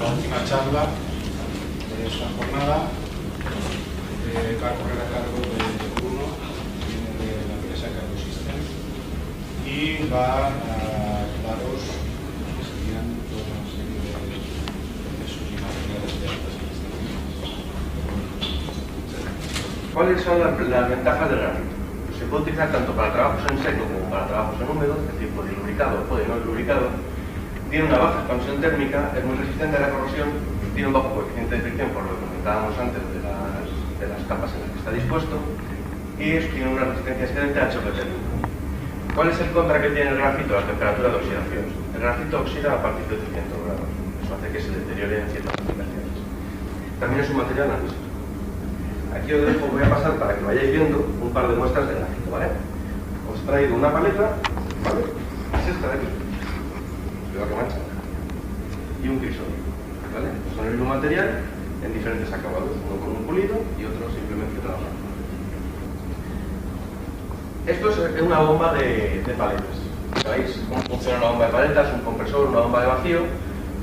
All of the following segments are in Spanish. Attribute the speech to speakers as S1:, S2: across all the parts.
S1: la última charla de esta jornada va a correr a cargo de Bruno, que viene de la empresa Cargo Systems, y va a daros que serían toda una serie de procesos y materiales de altas instalaciones.
S2: ¿Cuáles son las ventajas del grafito? Se puede utilizar tanto para trabajos en seco como para trabajos en húmedo, es decir, puede ir lubricado o puede no ir lubricado. Tiene una baja expansión térmica, es muy resistente a la corrosión, tiene un bajo coeficiente de fricción, por lo que comentábamos antes de las capas en las que está dispuesto, y tiene una resistencia excelente al choque térmico. ¿Cuál es el contra que tiene el grafito? La temperatura de oxidación. El grafito oxida a partir de 300 grados, eso hace que se deteriore en ciertas aplicaciones. También es un material ancho. Aquí os dejo, voy a pasar para que vayáis viendo un par de muestras de grafito, ¿vale? Os he traído una paleta, ¿vale? Es esta de aquí. Cuidado que mancha. Y un crisol, ¿vale? Son el mismo material en diferentes acabados, uno con un pulido y otro simplemente trabajando. Esto es una bomba de paletas. ¿Sabéis cómo funciona una bomba de paletas? Un compresor, una bomba de vacío,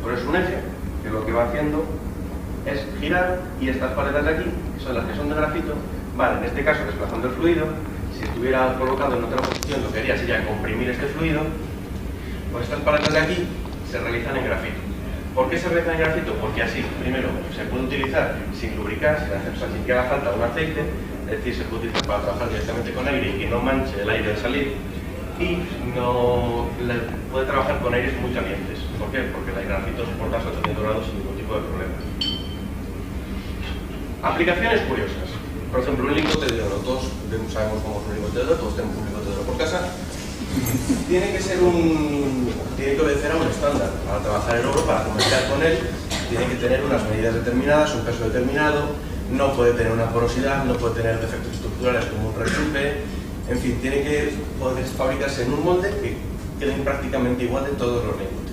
S2: pues es un eje que lo que va haciendo es girar, y estas paletas de aquí, que son las que son de grafito, van en este caso desplazando el fluido. Si estuviera colocado en otra posición, lo que haría sería comprimir este fluido. Pues estas paletas de aquí se realizan en grafito. ¿Por qué se realizan en grafito? Porque así, primero, se puede utilizar sin lubricar, sin que haga falta un aceite, es decir, se puede utilizar para trabajar directamente con aire y que no manche el aire al salir, y puede trabajar con aires muy calientes. ¿Por qué? Porque el grafito soporta hasta 800 grados sin ningún tipo de problema. Aplicaciones curiosas. Por ejemplo, un lingote de oro. Todos sabemos cómo es un lingote de oro, todos tenemos un lingote de oro por casa. Tiene que obedecer a un estándar. Para trabajar el oro, para comerciar con él, tiene que tener unas medidas determinadas, un peso determinado, no puede tener una porosidad, no puede tener defectos estructurales como un rechupe, en fin, tiene que poder fabricarse en un molde que quede prácticamente igual de todos los lingotes.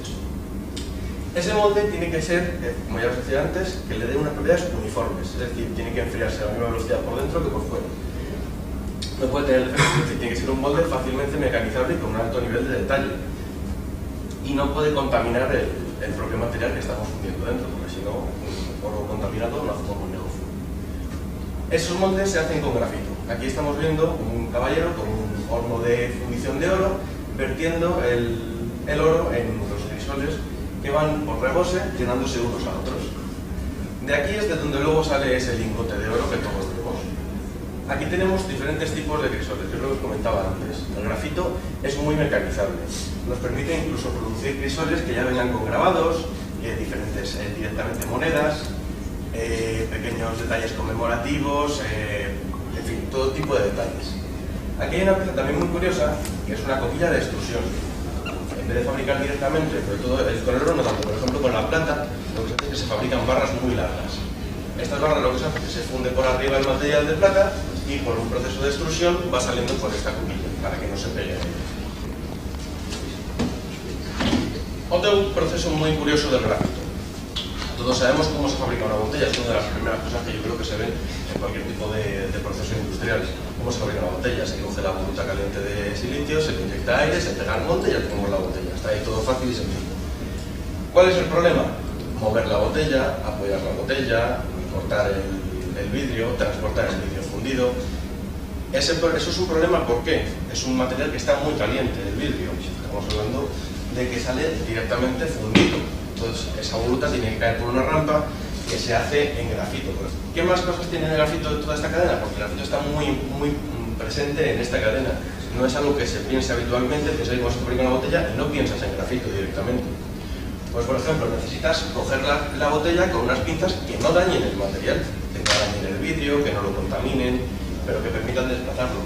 S2: Ese molde tiene que ser, como ya os decía antes, que le dé unas propiedades uniformes, es decir, tiene que enfriarse a la misma velocidad por dentro que por fuera. No puede tener defectos, es decir, tiene que ser un molde fácilmente mecanizable y con un alto nivel de detalle. Y no puede contaminar el propio material que estamos fundiendo dentro, porque si no, por lo contaminado no hacemos un negocio. Esos moldes se hacen con grafito. Aquí estamos viendo un caballero con un horno de fundición de oro, vertiendo el oro en los crisoles que van por rebose, llenándose unos a otros. De aquí es de donde luego sale ese lingote de oro que todos vemos. Aquí tenemos diferentes tipos de crisoles, que es lo que os comentaba antes. El grafito es muy mecanizable. Nos permite incluso producir crisoles que ya vengan con grabados, diferentes directamente monedas, pequeños detalles conmemorativos, en fin, todo tipo de detalles. Aquí hay una pieza también muy curiosa, que es una coquilla de extrusión. En vez de fabricar directamente, sobre todo con el oro no tanto, por ejemplo con la plata, lo que se hace es que se fabrican barras muy largas. Estas barras lo que se hace es que se funde por arriba el material de plata y por un proceso de extrusión va saliendo por esta coquilla, para que no se pegue. Otro proceso muy curioso del grafito. Todos sabemos cómo se fabrica una botella, es una de las primeras cosas que yo creo que se ven en cualquier tipo de proceso industrial. ¿Cómo se fabrica una botella? Se coge la voluta caliente de silicio, se le inyecta aire, se pega al molde y ya tenemos la botella. Está ahí todo fácil y sencillo. ¿Cuál es el problema? Mover la botella, apoyar la botella, cortar el vidrio, transportar el vidrio fundido. Eso es un problema, ¿por qué? Es un material que está muy caliente, el vidrio. Estamos hablando de que sale directamente fundido. Entonces, esa voluta tiene que caer por una rampa que se hace en grafito. ¿Qué más cosas tiene el grafito de toda esta cadena? Porque el grafito está muy presente en esta cadena. No es algo que se piense habitualmente, que se fabrica una botella y no piensas en grafito directamente. Pues, por ejemplo, necesitas coger la botella con unas pinzas que no dañen el material, que no dañen el vidrio, que no lo contaminen, pero que permitan desplazarlo.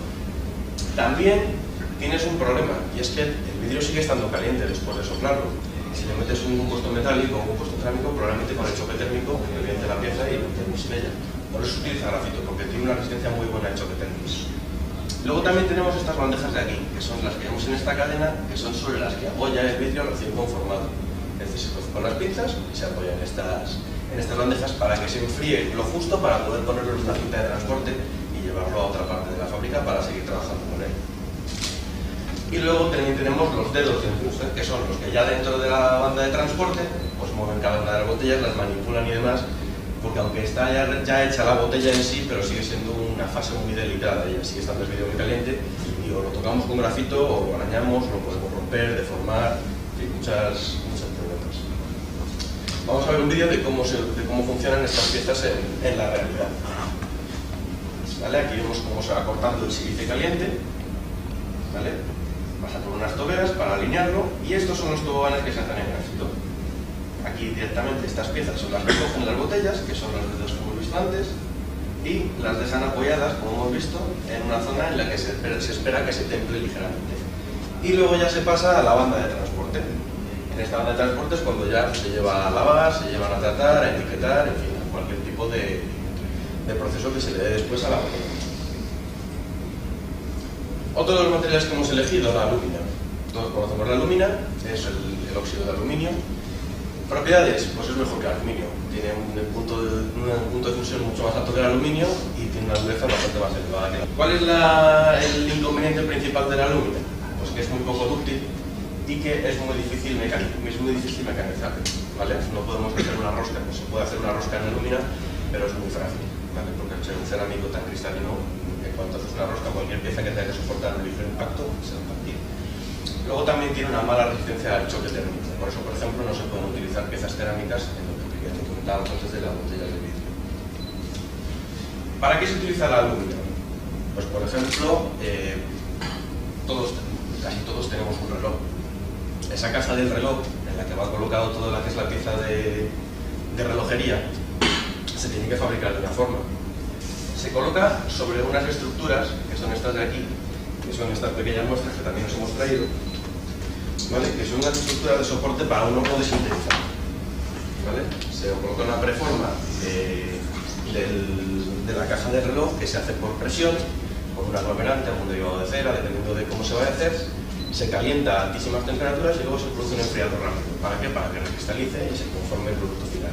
S2: También tienes un problema, y es que el vidrio sigue estando caliente después de soplarlo. Si le metes un compuesto metálico o un compuesto cerámico, probablemente con el choque térmico reviente la pieza y lo sin ella. Por eso se utiliza grafito, porque tiene una resistencia muy buena al choque térmico. Luego también tenemos estas bandejas de aquí, que son las que vemos en esta cadena, que son sobre las que apoya el vidrio recién conformado. Es decir, se coge con las pinzas y se apoya en estas bandejas para que se enfríe lo justo para poder ponerlo en una cinta de transporte y llevarlo a otra parte de la fábrica para seguir trabajando con él. Y luego también tenemos los dedos del booster, que son los que ya dentro de la banda de transporte pues mueven cada una de las botellas, las manipulan y demás, porque aunque está ya hecha la botella en sí, pero sigue siendo una fase muy delicada, ella sigue estando el vidrio muy caliente y o lo tocamos con grafito o lo arañamos, lo podemos romper, deformar, y muchas problemas. Vamos a ver un vídeo de cómo funcionan estas piezas en la realidad. ¿Vale? Aquí vemos cómo se va cortando el sílice caliente. ¿Vale? Pasa por unas toberas para alinearlo y estos son los toboganes que se hacen en grafito. Aquí directamente estas piezas son las que cogen las botellas, que son los dedos que hemos visto antes, y las dejan apoyadas, como hemos visto, en una zona en la que se espera que se temple ligeramente. Y luego ya se pasa a la banda de transporte. En esta banda de transporte es cuando ya se lleva a lavar, se llevan a tratar, a etiquetar, en fin, cualquier tipo de proceso que se le dé después a la botella. Otro de los materiales que hemos elegido, la alúmina. Todos conocemos la alúmina, es el óxido de aluminio. Propiedades, pues es mejor que el aluminio. Tiene un punto de fusión mucho más alto que el aluminio y tiene una dureza bastante más elevada. ¿Cuál es el inconveniente principal de la alúmina? Pues que es muy poco dúctil y que es muy difícil mecanizar. ¿Vale? No podemos hacer una rosca, no se puede hacer una rosca en alúmina, pero es muy frágil, ¿vale? Porque al ser un cerámico tan cristalino, en cuanto haces una rosca, cualquier pieza que tenga que soportar un ligero impacto se va a partir. Luego también tiene una mala resistencia al choque térmico. Por eso, por ejemplo, no se pueden utilizar piezas cerámicas en lo que comentábamos antes de las botellas de vidrio. ¿Para qué se utiliza la alúmina? Pues, por ejemplo, casi todos tenemos un reloj. Esa caja del reloj, en la que va colocado toda la que es la pieza de relojería, se tiene que fabricar de una forma. Se coloca sobre unas estructuras, que son estas de aquí, que son estas pequeñas muestras que también os hemos traído, ¿vale? Que son unas estructuras de soporte para un horno de sintetizar. ¿Vale? Se coloca una preforma de la caja del reloj que se hace por presión, por un aglomerante, algún derivado de cera, dependiendo de cómo se vaya a hacer. Se calienta a altísimas temperaturas y luego se produce un enfriado rápido. ¿Para qué? Para que recristalice y se conforme el producto final.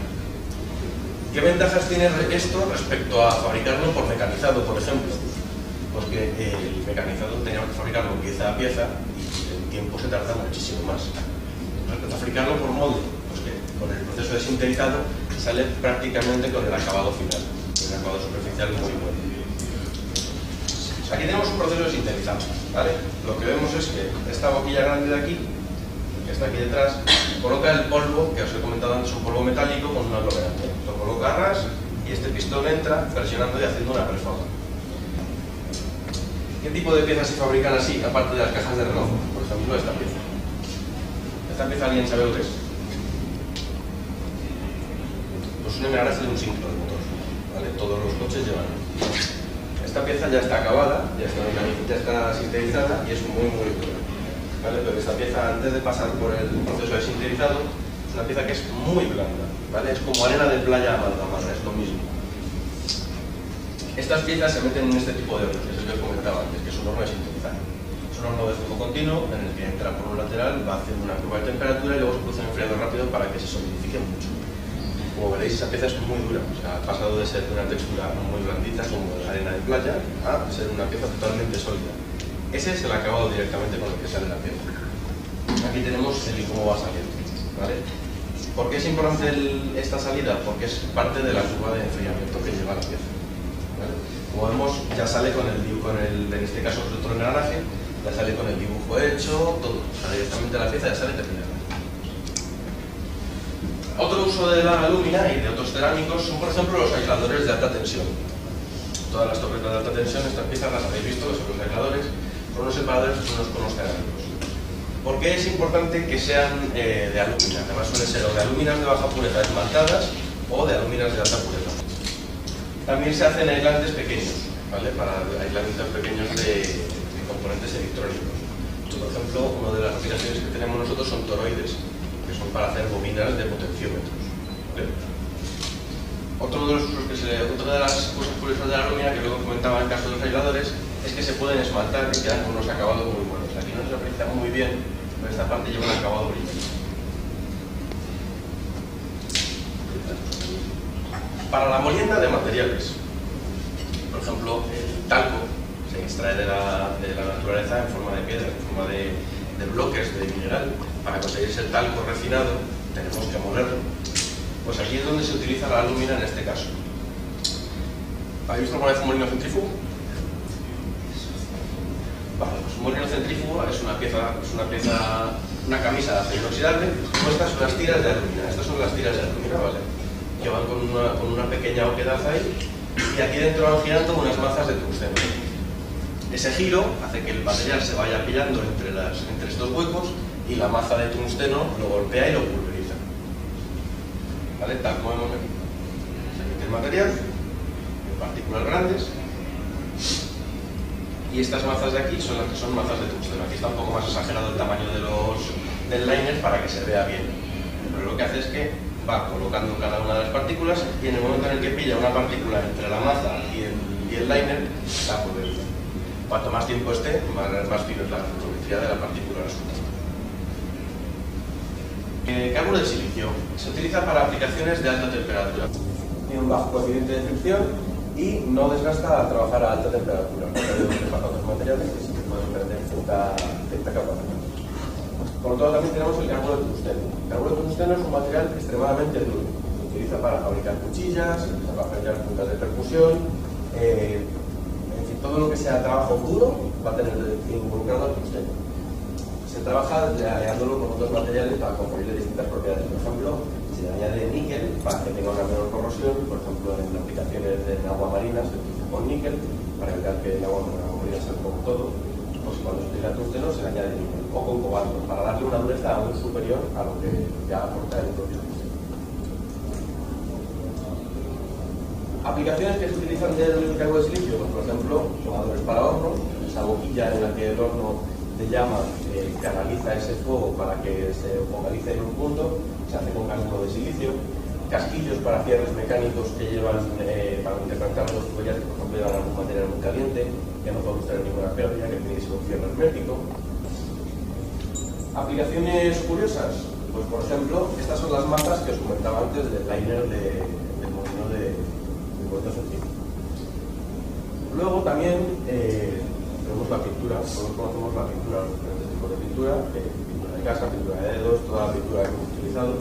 S2: ¿Qué ventajas tiene esto respecto a fabricarlo por mecanizado, por ejemplo? Porque el mecanizado teníamos que fabricarlo pieza a pieza y el tiempo se tarda muchísimo más. Respecto a fabricarlo por molde, pues que con el proceso de sinterizado sale prácticamente con el acabado final, un acabado superficial muy bueno. Aquí tenemos un proceso de sintetizado, ¿vale? Lo que vemos es que esta boquilla grande de aquí, que está aquí detrás, coloca el polvo, que os he comentado antes, un polvo metálico con un aglomerante. Lo coloca a ras y este pistón entra presionando y haciendo una preforma. ¿Qué tipo de piezas se fabrican así, aparte de las cajas de reloj? Por ejemplo, esta pieza. ¿Esta pieza alguien sabe lo que es? Pues un engranaje de un síncrono de motor, ¿vale? Todos los coches llevan. Esta pieza ya está acabada, ya está sintetizada y es muy dura, ¿vale? Pero esta pieza, antes de pasar por el proceso de sintetizado, es una pieza que es muy blanda, ¿vale? Es como arena de playa amalgamada, es lo mismo. Estas piezas se meten en este tipo de hornos, es lo que os comentaba antes, que es un horno de sintetizar. Es un horno de flujo continuo en el que entra por un lateral, va haciendo una curva de temperatura y luego se produce un enfriado rápido para que se solidifique mucho. Como veréis, esa pieza es muy dura, o sea, ha pasado de ser de una textura muy blandita como la arena de playa a ser una pieza totalmente sólida. Ese es el acabado directamente con el que sale la pieza. Aquí tenemos el cómo va saliendo, ¿vale? ¿Por qué es importante esta salida? Porque es parte de la curva de enfriamiento que lleva la pieza, ¿vale? Como vemos, ya sale con en este caso es otro engranaje, ya sale con el dibujo hecho, todo, o sea, directamente la pieza ya sale terminada. Otro uso de la alúmina y de otros cerámicos son, por ejemplo, los aisladores de alta tensión. Todas las torretas de alta tensión, estas piezas las habéis visto, que son los aisladores, son unos separadores unos con los cerámicos. ¿Por qué es importante que sean de alúmina? Además suelen ser o de alúminas de baja pureza esmaltadas o de alúminas de alta pureza. También se hacen aislantes pequeños, ¿vale? Para aislamientos pequeños de componentes electrónicos. Por ejemplo, una de las aplicaciones que tenemos nosotros son toroides, que son para hacer bobinas de potenciómetros, ¿vale? Otra de las cosas curiosas de la alúmina, que luego comentaba en el caso de los aisladores, es que se pueden esmaltar y quedan con unos acabados muy buenos. Aquí no se aprecia muy bien, pero esta parte lleva un acabado brillante. Para la molienda de materiales, por ejemplo, el talco se se extrae de la naturaleza en forma de piedra, en forma de bloques de mineral. Para conseguir ese talco refinado tenemos que molerlo. Pues aquí es donde se utiliza la alúmina en este caso. ¿Habéis visto alguna vez un molino centrífugo? Vale, pues un molino centrífugo es una camisa de acero inoxidable puestas unas tiras de alúmina. Estas son las tiras de alúmina, ¿vale? Que van con una pequeña oquedad ahí, y aquí dentro van girando unas mazas de tungsteno. Ese giro hace que el material se vaya pillando entre estos huecos, y la maza de tungsteno lo golpea y lo pulveriza. ¿Vale? Tal como vemos aquí. Se mete el material en partículas grandes, y estas mazas de aquí son las que son mazas de tungsteno. Aquí está un poco más exagerado el tamaño del liner para que se vea bien, pero lo que hace es que va colocando cada una de las partículas, y en el momento en el que pilla una partícula entre la maza y el liner, la pulveriza. Cuanto más tiempo esté, más fino es la volumetría de la partícula resultante. Carburo de silicio se utiliza para aplicaciones de alta temperatura. Tiene un bajo coeficiente de fricción y no desgasta al trabajar a alta temperatura. Para otros materiales que sí que pueden perder cierta capacidad. Por lo tanto, también tenemos el carburo de tungsteno. El carburo de tungsteno es un material extremadamente duro. Se utiliza para fabricar cuchillas, para fabricar puntas de percusión. Todo lo que sea trabajo duro va a tener involucrado al tungsteno. Se trabaja aleándolo con otros materiales para conferirle distintas propiedades. Por ejemplo, se le añade níquel para que tenga una menor corrosión. Por ejemplo, en aplicaciones de agua marina se utiliza con níquel para evitar que el agua marina se ponga todo. O si cuando se utiliza tungsteno se le añade níquel. O con cobalto, para darle una dureza aún superior a lo que ya aporta el propio tungsteno. Aplicaciones que se utilizan del carburo de silicio, pues, por ejemplo, quemadores para hornos, esa boquilla en la que el horno de llama canaliza ese fuego para que se focalice en un punto, se hace con carburo de silicio. Casquillos para cierres mecánicos que llevan para interpretar los tuberías que, por ejemplo, llevan algún material muy caliente, que no podemos tener ninguna pérdida, que tiene que ser un cierre hermético. Aplicaciones curiosas, pues por ejemplo, estas son las mazas que os comentaba antes del liner del molino de centrífugo. Luego también tenemos la pintura. Todos conocemos la pintura, los diferentes tipos de pintura, pintura de casa, pintura de dedos, toda la pintura que hemos utilizado.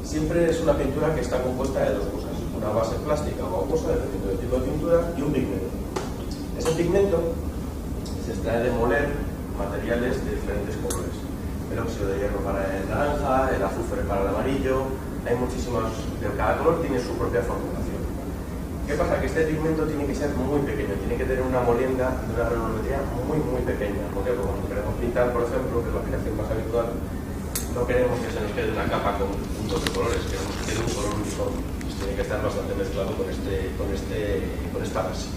S2: Siempre es una pintura que está compuesta de dos cosas: una base plástica o acuosa, dependiendo del tipo de pintura, y un pigmento. Ese pigmento se extrae de moler materiales de diferentes colores: el óxido de hierro para el naranja, el azufre para el amarillo. Hay muchísimas, cada color tiene su propia formulación. ¿Qué pasa? Que este pigmento tiene que ser muy pequeño, tiene que tener una molienda de una granulometría muy pequeña. Porque cuando queremos pintar, por ejemplo, que es la aplicación más habitual, no queremos que se nos quede una capa con puntos de colores, queremos que quede un color uniforme. Pues tiene que estar bastante mezclado con esta base.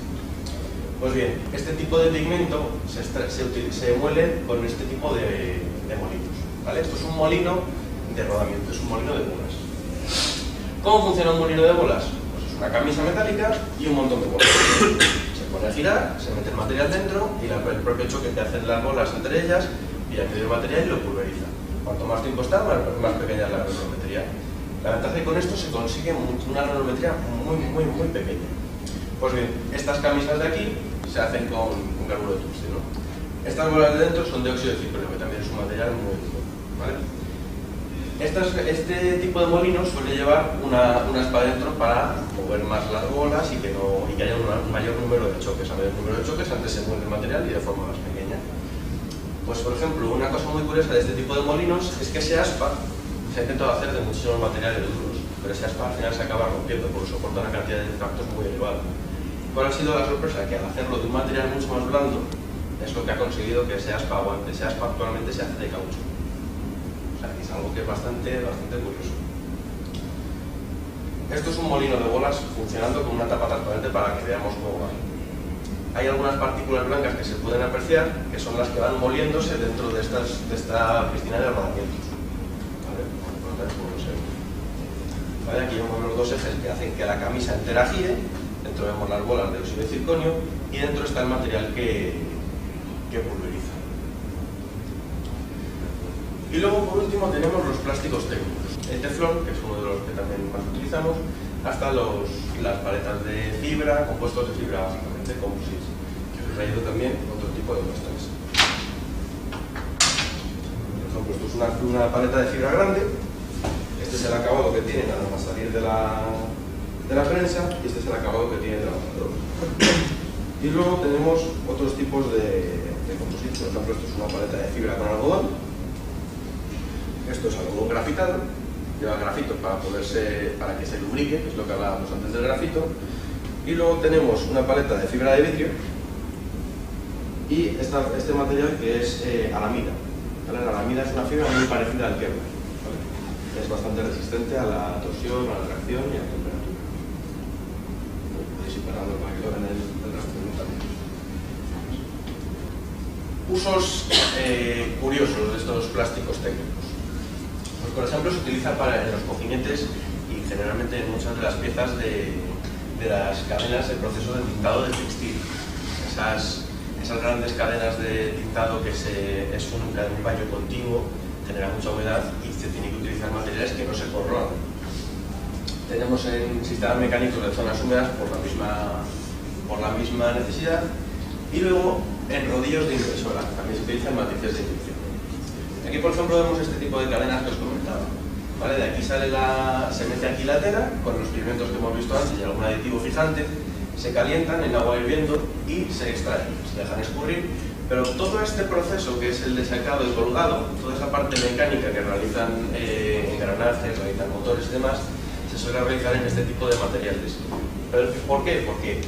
S2: Pues bien, este tipo de pigmento se muele con este tipo de molinos, ¿vale? Esto es un molino de rodamiento, es un molino de bolas. ¿Cómo funciona un molino de bolas? Una camisa metálica y un montón de bolas. Se pone a girar, se mete el material dentro, y el propio choque que hacen las bolas entre ellas pilla el material y lo pulveriza. Cuanto más tiempo está, más pequeña es la granulometría. La ventaja es que con esto se consigue una granulometría muy pequeña. Pues bien, estas camisas de aquí se hacen con carburo de tungsteno. Estas bolas de dentro son de óxido de circonio, que también es un material muy duro, ¿vale? Este tipo de molino suele llevar una espada dentro para mover más las bolas y que haya un mayor número de choques. A mayor número de choques, antes se mueve el material y de forma más pequeña. Pues, por ejemplo, una cosa muy curiosa de este tipo de molinos es que ese aspa se ha intentado hacer de muchísimos materiales duros, pero ese aspa al final se acaba rompiendo porque soporta una cantidad de impactos muy elevada. ¿Cuál ha sido la sorpresa? Que al hacerlo de un material mucho más blando es lo que ha conseguido que ese aspa aguante. Ese aspa actualmente se hace de caucho. O sea, que es algo que es bastante curioso. Esto es un molino de bolas funcionando con una tapa transparente para que veamos cómo va. Hay algunas partículas blancas que se pueden apreciar, que son las que van moliéndose dentro de esta piscina de rodamientos. ¿Vale? Aquí vemos los dos ejes que hacen que la camisa entera gire. Dentro vemos las bolas de óxido de circonio y dentro está el material que pulveriza. Y luego, por último, tenemos los plásticos técnicos. El teflón, que es uno de los que también más utilizamos, hasta las paletas de fibra, compuestos de fibra básicamente, composites, que se traído también otro tipo de muestras. Por ejemplo, esto es una paleta de fibra grande. Este es el acabado que tiene nada más salir de la prensa y este es el acabado que tiene el trabajador. Y luego tenemos otros tipos de composites. Por ejemplo, esto es una paleta de fibra con algodón. Esto es algodón grafitado. Lleva grafito para que se lubrique, que es lo que hablábamos antes del grafito. Y luego tenemos una paleta de fibra de vidrio y este material que es alamida. ¿Vale? La alamida es una fibra muy parecida al Kevlar, ¿vale? Es bastante resistente a la torsión, a la tracción y a la temperatura. Podéis ir parando para que lo vean el resto también. Usos curiosos de estos plásticos técnicos. Pues, por ejemplo, se utiliza en los cojinetes y generalmente en muchas de las piezas de las cadenas del proceso de tintado del textil. Esas grandes cadenas de tintado que es un baño continuo, genera mucha humedad y se tiene que utilizar materiales que no se corroan. Tenemos en sistemas mecánicos de zonas húmedas por la misma necesidad, y luego en rodillos de impresora también se utilizan matrices de inyección. Aquí, por ejemplo, vemos este tipo de cadenas que os comentaba. ¿Vale? De aquí se mete aquí la tela con los pigmentos que hemos visto antes y algún aditivo fijante, se calientan en agua hirviendo y se extraen, se dejan escurrir, pero todo este proceso que es el de sacado y colgado, toda esa parte mecánica que realizan engranajes, realizan motores y demás, se suele realizar en este tipo de materiales. ¿Pero por qué? Porque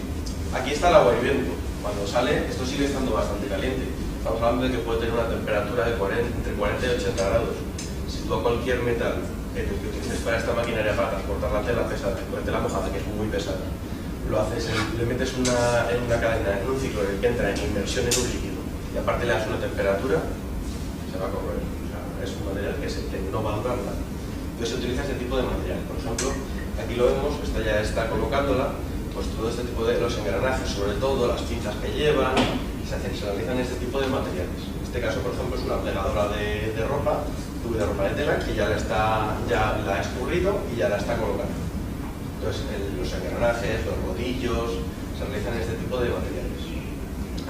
S2: aquí está el agua hirviendo, cuando sale esto sigue estando bastante caliente. Estamos hablando de que puede tener una temperatura de entre 40 y 80 grados. Si tú a cualquier metal que utilices para esta maquinaria para transportar la tela pesada, la tela mojada, que es muy pesada, le metes en una cadena, en un ciclo en el que entra en inmersión en un líquido y aparte le das una temperatura, se va a corroer. O sea, es un material que no va a durar nada. Entonces se utiliza este tipo de material. Por ejemplo, aquí lo vemos, esta ya está colocándola, pues todo este tipo de los engranajes, sobre todo las pinzas que llevan, se realizan este tipo de materiales. En este caso, por ejemplo, es una plegadora de ropa, tubo de ropa de tela, que ya la ha escurrido y ya la está colocando. Entonces, los engranajes, los rodillos, se realizan este tipo de materiales.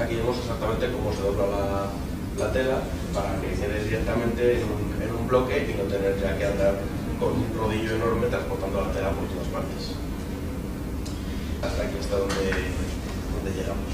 S2: Aquí vemos exactamente cómo se dobla la tela para que quede directamente en un bloque y no tener ya que andar con un rodillo enorme transportando la tela por todas partes. Hasta aquí, hasta donde llegamos.